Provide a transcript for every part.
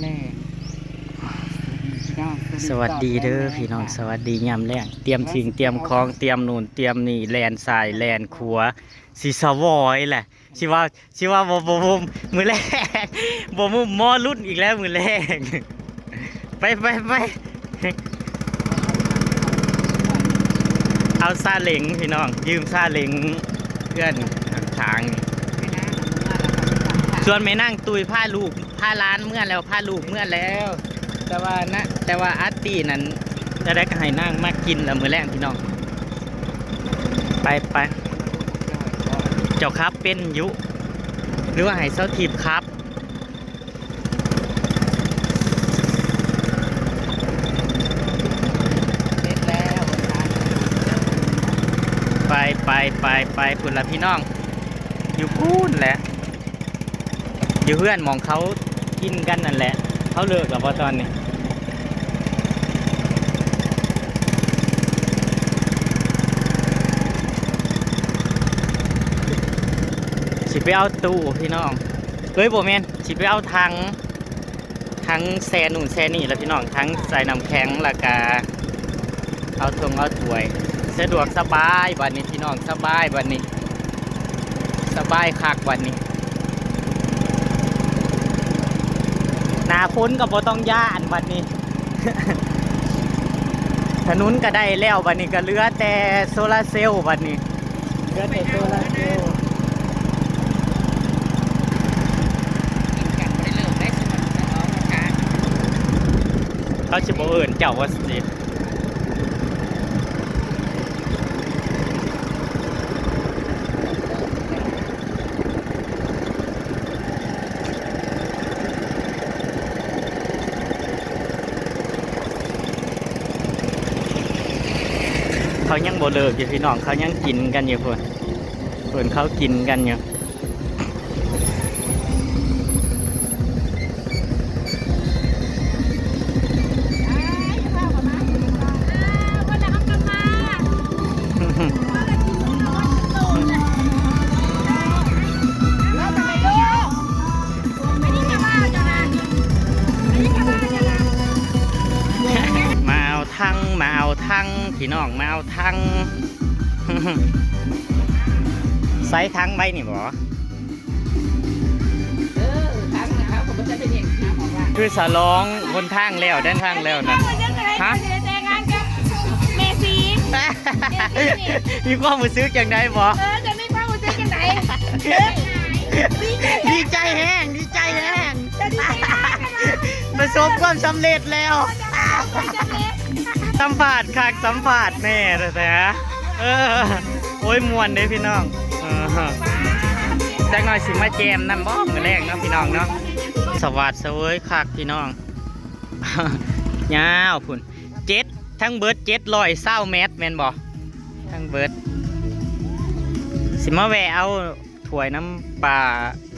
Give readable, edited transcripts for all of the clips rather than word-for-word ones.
แน่สวัสดีเด้อพี่น้องสวัสดียามแรงเตรียมสิ่งเตรียมของเตรียมนู่นเตรียมนี่แลนสายแลนขัวสิสวอยแหละชิว่าบ่มือแรกบ่มุมมอรุ่นอีกแล้วมือแรกไปเอาซาเล้งพี่น้องยืมซาเล้งเพื่อนทางส่วนแม่นั่งตุยผ้าลูกผ้าร้านเมื่อแล้วผ้าลูกเมื่อแล้วแต่ว่าอาร์ตี้นั้นจะได้ก็ให้นั่งมากินแล้วมื้อแรกพี่น้องไปเจ้าครับเป็นยุหรือว่าให้เซาทีบครับเสร็จแล้วไปพุ่นละพี่น้องอยู่พูนแหละอยู่เพื่อนมองเขากินกันนั่นแหละเขาเลิกกับพอตอนนี้สิไปเอาตู้พี่น้องเฮ้ยโบแมนสิไปเอาทั้งแซนู่นแซนี่แล้วพี่น้องทั้งใส่น้ำแข็งแล้วก็เอาถงเอาถ้วยสะดวกสบายวันนี้พี่น้องสบายวันนี้สบายคักวันนี้หน้าฝนก็บ่ต้องย่านวันนี้ ถนนก็ได้แล้ววันนี้ก็เหลือแต่โซลาร์เซลล์วันนี้เหลือแต่โซลาร์เซลล์เขาจะบอกเจ้าว่าสิเขายังบ่เลิกอยู่พี่น้องเขายังกินกันอยู่เพิ่นเขากินกันอยู่มาเอาทั้งพี่น้องมาเอาทั้ง ใส่ทั้งใบนี่บ่คือสลองบนทางแล้วด้านทางแล้วนะฮะเมซี มีความรู้สึกอย่างไรบ่จะไม่ความรู้สึกยังไงดีใจแห้งประสบความสำเร็จแล้วสัมผัสคักสัมผัสแน่แต่โอ้ยมวนเด้พี่น้องจักหน่อยสิมาแจมน้ำบ่มื้อแรกเนาะพี่น้องเนาะสวัสดีเว้ยคักพี่น้องยาวพุ่นทั้งเบิด720 เมตรแม่นบ่ทั้งเบิดสิมาแวะเอาถ้วยน้ำปลา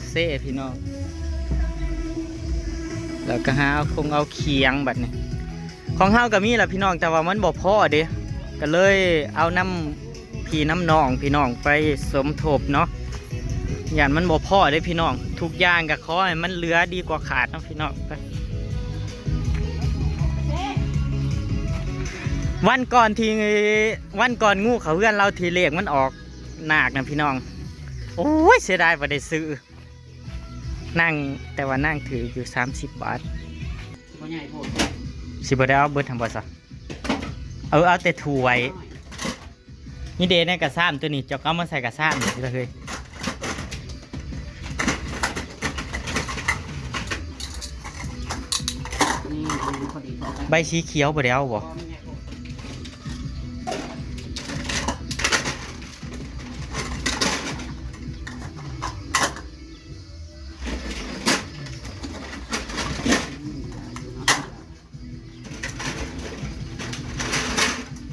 เซ่พี่น้องแล้วก็หาเอาเคียงบัดนี้ของเฮาก็มีแหละพี่น้องแต่ว่ามันบ่พอเด้ก็เลยเอาน้ำพี่น้ำน้องพี่น้องไปสมทบเนาะอย่างมันบ่พอเด้พี่น้องทุกอย่างก็ขอให้มันเหลือดีกว่าขาดเนาะพี่น้องไปวันก่อนงูเขาเพื่อนเราทีเลขมันออกหนักนะพี่น้องโอ้ยเสียดายบ่ได้ซื้อนั่งแต่ว่านั่งถืออยู่30 บาทสิบ่ได้เอาเบิดทำบ่ซะเอาแต่ถ้วยนี่เดในกระซ้ำตัวนี้เจ้าก็มาใส่กระซ้ำนี่เลยใบสีเขียวบ่ได้เอาบ่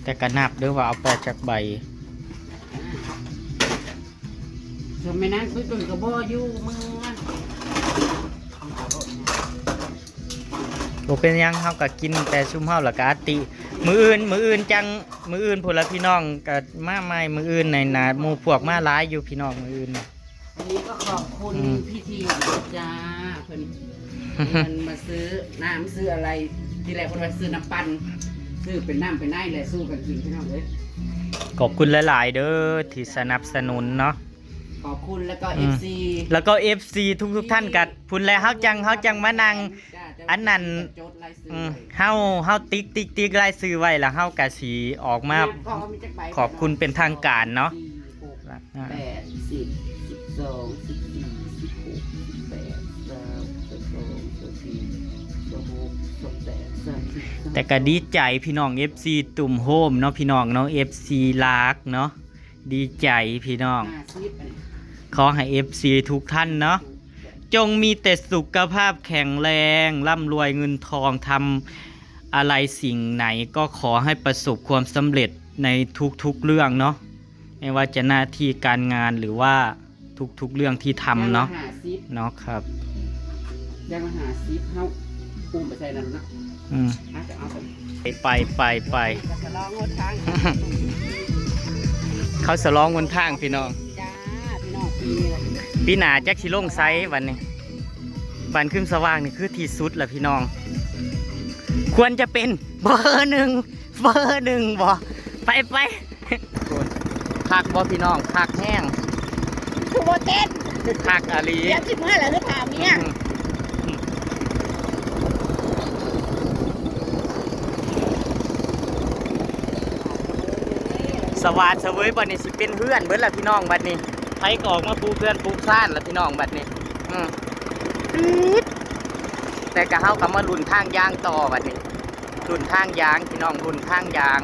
แต่กระนับด้วยว่าเอาปอกจากใบทำไมนั่งคุยตุ่นกับบ่อยู่มือบ่เป็นยังเฮาก็กินแต่ซุ่มเฮาละกะติมื้ออื่นจังมื้ออื่นพุ่นละพี่น้องก็มาใหม่มื้ออื่นในนาหมู่พวกมาหลายอยู่พี่น้องมื้ออื่น วันนี้ก็ขอบคุณพี่ทีจ้าเพิ่น มันมาซื้อน้ำซื้ออะไรทีแรกคนว่าซื้อน้ำปั่นซื้อเป็นน้ำเป็นไนแหละสู้กันกินพี่น้องเลย ขอบคุณหลายๆเด้อที่สนับสนุนเนาะ ขอบคุณแล้วก็ FC แล้วก็ FC ทุกท่านกัดพุ่นแล้วเฮาจังมานั่งอันนั้น จดรายชื่อ เฮาติ๊กรายชื่อไว้แล้วเฮาก็สิออกมาขอบคุณเป็นทางการเนาะ แต่ก็ดีใจพี่น้อง FC ตุ่มโฮมเนาะพี่น้องเนาะ FC ลักเนาะดีใจพี่น้องขอให้ FC ทุกท่านเนาะจงมีแต่สุขภาพแข็งแรงร่ำรวยเงินทองทำอะไรสิ่งไหนก็ขอให้ประสบความสำเร็จในทุกๆเรื่องเนาะไม่ว่าจะหน้าที่การงานหรือว่าทุกๆเรื่องที่ทำเนาะเนาะครับยังมาหาซิปเฮาปูมไปใส่นั่นนะจะเอาไปจะลองรถทาง เขาสลองบนทางพี่น้อง จ้าพี่น้องปีหน้าแจ็คชิลงไซส์วันนี้บันขึ้นสว่างนี่คือที่สุดละพี่น้องควรจะเป็นเบอร์หนึ่งบ่ไปคักบ่พี่น้องคักแห้ง คือโบเต้น คักอาลี เดี๋ยว15แล้วคือถามเนี่ยสวัสดีบัดนี้สิเป็นเพื่อนเบิดละพี่น้องบัดนี้ไผก็ออกมาปูเพื่อนปูซ่านละพี่น้องบัดนี้แต่ก็เฮาก็มาลุ้นทางยางต่อบัดนี้ลุ้นทางยางพี่น้องลุ้นทางยาง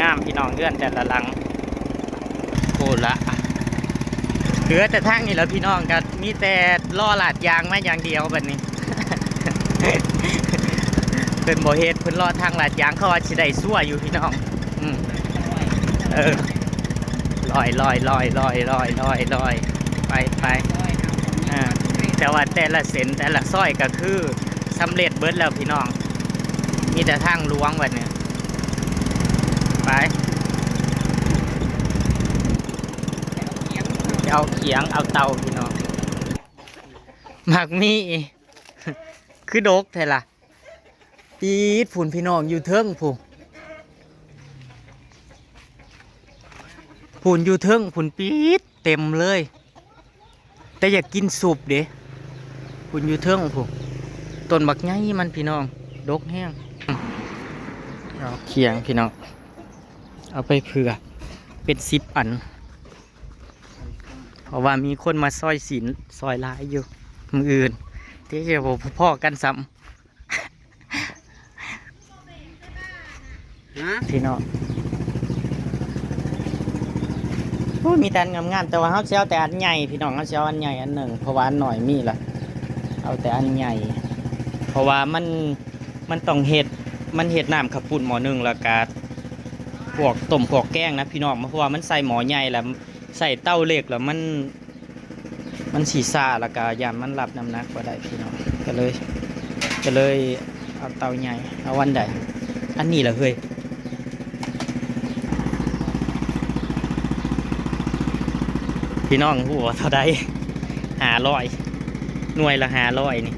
งามพี่น้องเลื่อนแต่ละหลังโคละเหลือแต่ทางนี่แล้วพี่น้องก็มีแต่ล่อลาดยางมาอย่างเดียวบัดนี้ เป็นบ่เฮ็ดเพิ่นรอทางลาดยางเขาว่าสิได้ซั่วอยู่พี่น้องลอยไปแต่ว่าแต่ละเส้นแต่ละซอยก็คือสำเร็จเบิดแล้วพี่น้องมีแต่ทางลวงบัดนี้ไปเอาเขียงเอาเตาพี่น้องหมักมีคือดกแท้ล่ะปี๊ดฝุ่นพี่น้องอยู่เทิงฝุ่นอยู่เทิงฝุ่นปี๊ดเต็มเลยแต่อยากกินสุปเด้ฝุ่นอยู่เทิงต้นบักไงมันพี่น้องดกแห้งเอาเขียงพี่น้องเอาไปเผื่อเป็น10 อันเพราะว่ามีคนมาซอยศีลซอยลายอยู่มืออื่นที่จะพ่อกันซ้ำพี่น้องมีแต่งามๆแต่ว่าเขาเอาแต่อันใหญ่พี่น้องเขาเอาอันใหญ่อันหนึ่งเพราะว่าอันหน่อยมีละเอาแต่อันใหญ่เพราะว่ามันต้องเห็ดน้ำขับปุ่นหม้อหนึ่งแล้วก็พวกต้มพวกแกงนะพี่น้องเพราะว่ามันใส่หม้อใหญ่แล้วใส่เต้าเล็กแล้วมันสีซ่าแล้วก็ยามมันรับน้ำหนักก็ได้พี่น้องก็เลยเอาเตาใหญ่เอาวันใดอันนี้แหละเฮ้ยพี่น้องหัวเท่าใด500หน่วยละ500นี่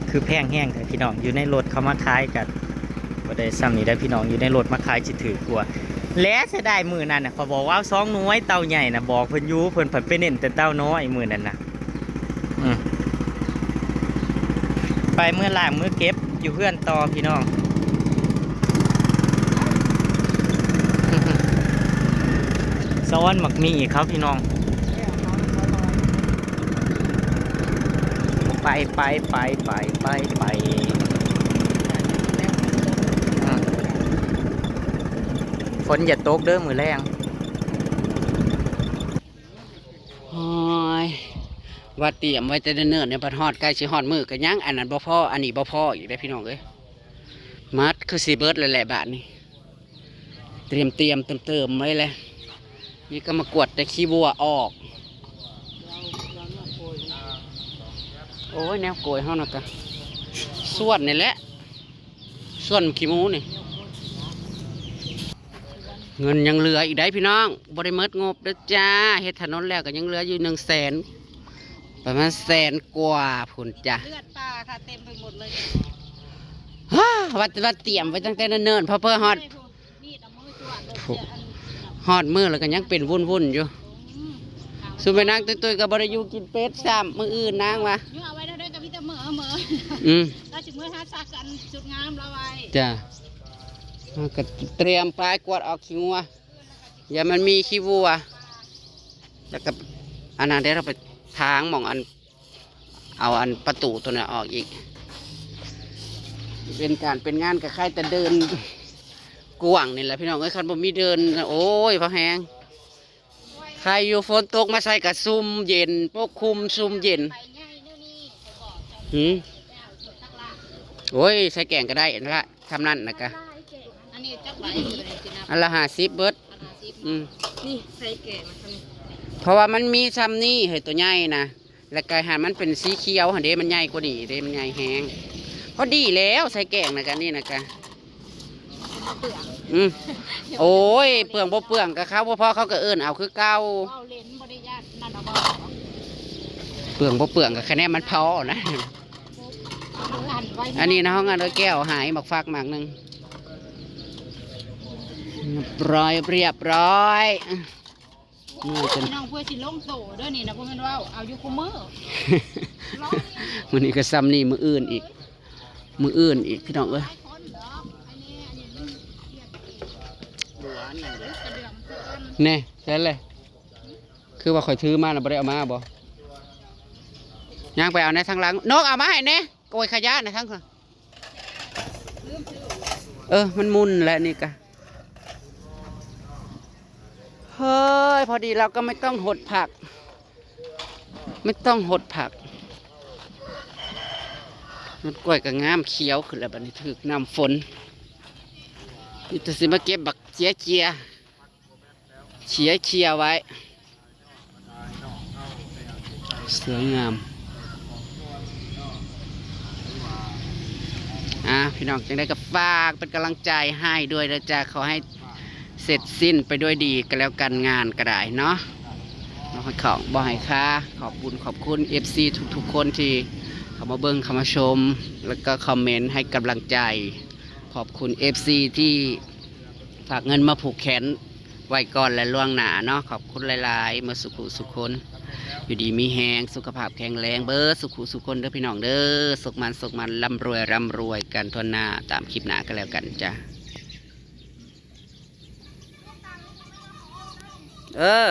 คือแพงแห้งแต่พี่น้องอยู่ในรถเขามาขายกันบ่ได้ซ้ำนี่ได้พี่น้องอยู่ในรถมาขายจิถือกลัวและจะได้มือนั่นน่ะเขาบอกว่า2 หน่วยเต่าใหญ่น่ะบอกเพิ่นอยู่เพิ่นผัดไปเน้นแต่เต่าน้อยมือนั่นน่ะไปเมื่อล้างมือเก็บอยู่เพื่อนต่อพี่น้องซ้อนหมักมีอีกครับพี่น้องไปฝนอย่าตกเด้อมือแรงว่าเตรียมไว้จะเนิ่นๆเนี่ยพัดฮอดใกล้สิฮอดมือกันยังอันนั้นบ่พออันนี้บ่พออีกได้พี่น้องเอ้ยมัดคือสีเบิร์ดเลยแหละบาทนี้เตรียมเติมไว้เลยนี่ก็มากวดแต่ขี้วัวออกโอ้ยแนวโกยเฮานะกะส่วนนี่แหละส่วนขี้หมูนี่เงินยังเหลืออีกได้พี่น้องบริเมิดงบด้วยจ้าเฮ็ดถนนแล้วก็ยังเหลืออยู่100,000 ประมาณแสนกว่าพุ่นจ้ะ เลือดปลาค่ะเต็มไปหมดเลย ฮ่าว่าเตรียมไว้ตั้งแต่เนิ่นๆเพอเพื่อฮอด มีดเอามือจวดเลยเสียอัน ฮอดมือแล้วก็ยังเป็นวุ่นๆอยู่สุไปนั่งตุ้ยๆกับบริยูกินเป็ดซ้ำมืออื่นนางวะ นี่เอาไว้ได้ด้วยกับพี่ตะเหมอเหมอ อืม เราจะเมื่อหาซักกันสุดงามเราไว้ จ้ะก็เตรียมปลายกวาดออกขี้งัวอย่ามันมีขี้วัวแล้วก็อันนั้นเดี๋ยวเราไปทางหมองอันเอาอันประตูตัวนี้ออกอีก เป็นการเป็นงานกับใครแต่เดินกว่างนี่แหละพี่น้องเอ้ยคันบ่มีเดินโอ้ยพอแหงใครอยู่ฝนตกมาใส่กับซุ่มเย็นพวกคุมซุ่มเย็น ไปง่ายเนี่ยนี่ไปบอกเจ้า หืม แล้วสุดตักละ โอ้ยใส่แกงก็ได้นั่นละทำนั่นนะกะ อันนี้จักใบเลยสินะ อันละ50 เบิด อืม นี่ใส่แก่มาทำ เพราะว่ามันมีซ้ำนี่เฮ้ยตัวใหญ่นะแล้วก็หามันเป็นสีเขียวหันเด้มันใหญ่กว่านี่เด้มันใหญ่แฮงพอดีแล้วใส่แกงนะกันนี่นะกะ เปลือก อืมโอ้ยเปลืองบ่เปลืองกับเขาบ่พอเขาก็เอิ้นเอาคือเก่า เอาเลนบริยาตนั่นเอาบอก เปลืองบ่เปลืองกับคะแนนมันพอนะ เอาหันไว้ อันนี้นะห้องงานร้อยแก้วหายหมักฟักหมากหนึงเรียบร้อยนี่จน พี่น้องเพื่อสิลงโตเด้อนี่นะพวกมันว่าเอาอยู่คุมมือร้อย มื้อนี้ก็ซ้ำนี่มื้ออื่นอีกมื้ออื่นอีกพี่น้องเอ้ย หลายคนเหรออันนี้มันเทียบเองกระเดื่องเตือน แน่ใช่เลยคือว่าข่อยถือมาน่ะบ่ได้เอามาบ่ย่างไปเอาในทางหลังนกเอามาให้แน่โกยขยะในทางข้างมันมุนแหละนี่กะเฮ้ยพอดีเราก็ไม่ต้องหดผัก ไม่ต้องหดผักมันกล้วยกับงามเขียวขึ้นแล้วบัดนี้ถึกน้ำฝนนี่จะสิมาเก็บบักเจียเชียไว้สวยงามพี่น้องจังได้ก็ฝากเป็นกำลังใจให้ด้วยนะจ๊ะขอให้เสร็จสิ้นไปด้วยดีก็แล้วกันงานก็ได้เนาะน้องให้ของบ่ให้ค่าขอบคุณ FC ทุกๆคนที่เข้ามาเบิ่งเข้ามาชม แล้วก็คอมเมนต์ให้กำลังใจ ขอบคุณ FC ที่ฝากเงินมาผูกแขนไว้ก่อนและล่วงหน้าเนาะขอบคุณหลายๆมาสุขคนอยู่ดีมีแหงสุขภาพแข็งแรงเบอร์สุขคนเด้อพี่น้องเด้อสุขมันร่ำรวยกันทั่วหน้าตามคลิปหน้าก็แล้วกันจ้ะเออ